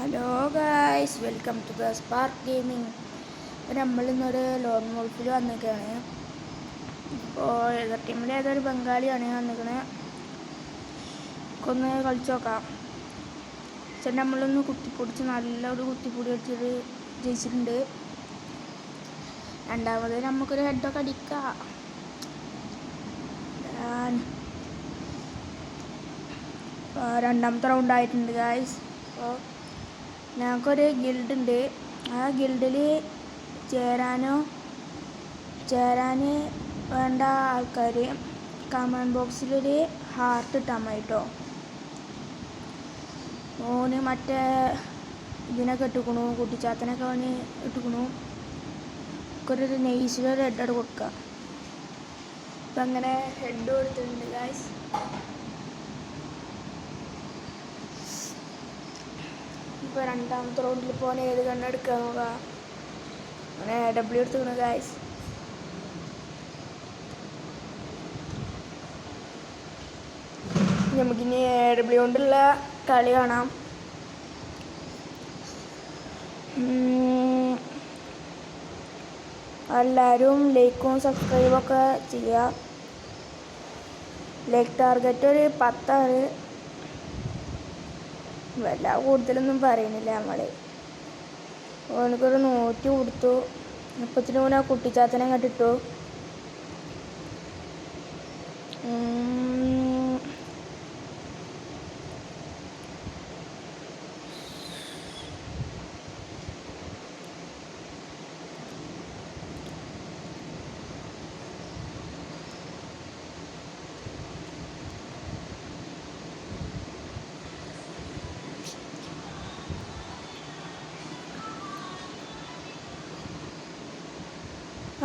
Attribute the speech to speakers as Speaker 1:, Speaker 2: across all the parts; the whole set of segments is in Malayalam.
Speaker 1: Hello guys, welcome to the Spark gaming. അപ്പോൾ നമ്മളിന്നൊരു ലോൺ വോൾഫിൽ വന്നിരിക്കുകയാണ്. ഇപ്പോൾ എതിർ ടീമിലെ ഏതൊരു ബംഗാളിയാണ് വന്നിരിക്കണത്. ഒന്ന് കളിച്ച് നോക്കാം. പക്ഷേ നമ്മളൊന്ന് കുത്തിപ്പൊടിച്ച് നല്ലൊരു കുത്തിപ്പൊടി അടിച്ചിട്ട് ജയിച്ചിട്ടുണ്ട്. രണ്ടാമത് നമുക്കൊരു ഹെഡൊക്കെ അടിക്കാം. രണ്ടാമത്തെ റൗണ്ട് ആയിട്ടുണ്ട് ഗായ്സ്. അപ്പോൾ ഞങ്ങൾക്കൊരു ഗിൽഡ് ഉണ്ട്. ആ ഗിൽഡിൽ ചേരാൻ വേണ്ട ആൾക്കാർ കമൻറ്റ് ബോക്സിലൊരു ഹാർട്ട് ഇട്ടാൽ മതി കേട്ടോ. ഓന് മറ്റേ ഇതിനൊക്കെ ഇട്ടുക്കണു, കുട്ടിച്ചാത്തനൊക്കെ ഓന് ഇട്ടുക്കണു. ഒരു നെയ്സിലൊരു ഹെഡ് കൊടുക്കുക. അപ്പം അങ്ങനെ ഹെഡ് കൊടുത്തിട്ടുണ്ട് ഗായ്സ്. ഇപ്പോൾ രണ്ടാമത്തെ റൗണ്ടിൽ പോകാൻ ഏത് കണ്ണെടുക്കുക നോക്കുക. അങ്ങനെ ഡബ്ല്യു എടുത്തുക്കണു ഗായ്സ്. നമുക്കിനി ഡബ്ല്യു കൊണ്ടുള്ള കളി കാണാം. എല്ലാവരും ലൈക്കും സബ്സ്ക്രൈബൊക്കെ ചെയ്യുക. ലൈക്ക് ടാർഗറ്റ് ഒരു 10 വല്ല കൂടുതലൊന്നും പറയുന്നില്ല. ഓനക്കൊരു 100 കൊടുത്തു. ഇപ്പത്തിന് മുന്നേ കുട്ടിച്ചാത്തനെ കണ്ടിട്ടു.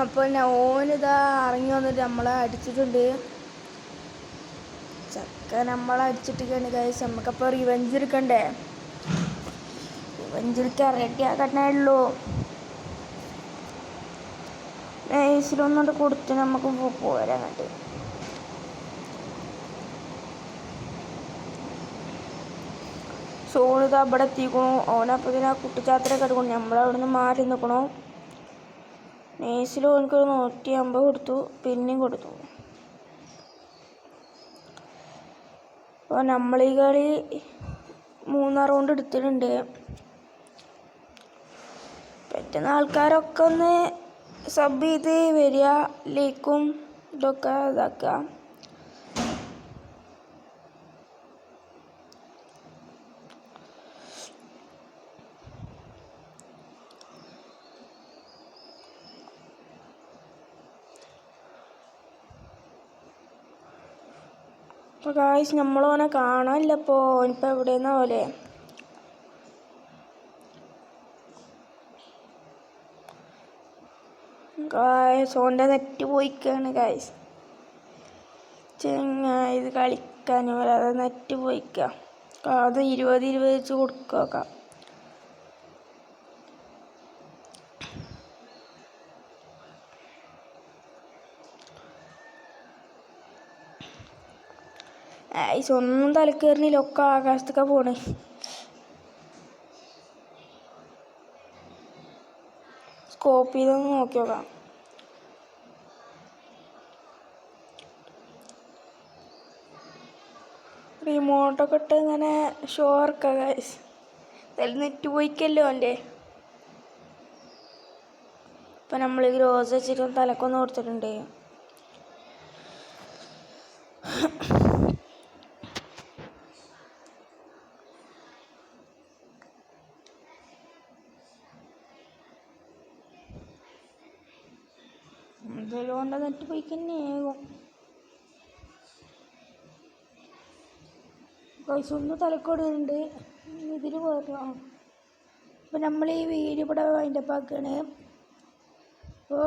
Speaker 1: അപ്പോൾ ഓനിതാ ഇറങ്ങി വന്നിട്ട് നമ്മളെ അടിച്ചിട്ടുണ്ട്. ചക്ക നമ്മളെ അടിച്ചിട്ടൊക്കെയാണ് ഗൈസ്. നമുക്കപ്പോൾ റിവെഞ്ച് എടുക്കണ്ടേ? റിവെഞ്ച് എടുക്കാൻ റെഡിയാക്കട്ടേ ഉള്ളൂ. നൈസിലൊന്നുകൊണ്ട് കൊടുത്ത് നമുക്ക് പോരാ. കണ്ട് സോണിതാ ഇവിടെ എത്തിക്കണു. ഓനപ്പോൾ ഇതിനാ കുട്ടിച്ചാത്തരൊക്കെ എടുക്കണം. നമ്മളവിടെ നിന്ന് മാറി നിൽക്കണോ. നേഴ്സിൽ എനിക്കൊരു 150 കൊടുത്തു. പിന്നെയും കൊടുത്തു. അപ്പോൾ നമ്മൾ ഈ കളി 3 റൗണ്ട് എടുത്തിട്ടുണ്ട്. പറ്റുന്ന ആൾക്കാരൊക്കെ ഒന്ന് സബ് ചെയ്ത് വരിക. ലൈക്കും ഇതൊക്കെ ഇതാക്കുക. അപ്പോൾ ഗായ്സ്, നമ്മളോനെ കാണാനില്ല. ഇപ്പോൾ ഓനിപ്പോൾ എവിടെയെന്നാ പോലെ. ഗായ്സ്, ഓൻ്റെ നെറ്റ് പോയിക്കാണ് ഗായ്സ്. ഇത് കളിക്കാൻ വരാതെ നെറ്റ് പോയിക്കാം. അത് 20 വെച്ച് കൊടുക്കാം. ഒന്നും തലക്കേറിനില്ല. ഒക്കെ ആകാശത്തൊക്കെ പോണേ. സ്കോപ്പ് ചെയ്തൊന്ന് നോക്കി നോക്കാം. റിമോട്ടൊക്കെ ഇട്ട് ഇങ്ങനെ ഷോ ഇറക്കാം ഗൈസ്. എന്തായാലും നെറ്റ് പോയിക്കല്ലോ എൻ്റെ. ഇപ്പം നമ്മൾ ഗ്രോസ് വെച്ചിട്ട് തലക്കൊന്ന് കൊടുത്തിട്ടുണ്ട്. എന്തായാലും ഓൻ്റെ നെറ്റ് പോയിക്കന്നെയാകും. ഗൈസ്, ഒന്ന് തലക്കൊടുന്നുണ്ട്. ഇതിൽ പോരാം. അപ്പം നമ്മൾ ഈ വീഡിയോ ഇവിടെ വൈൻഡപ്പ് ആക്കുകയാണ്. അപ്പോൾ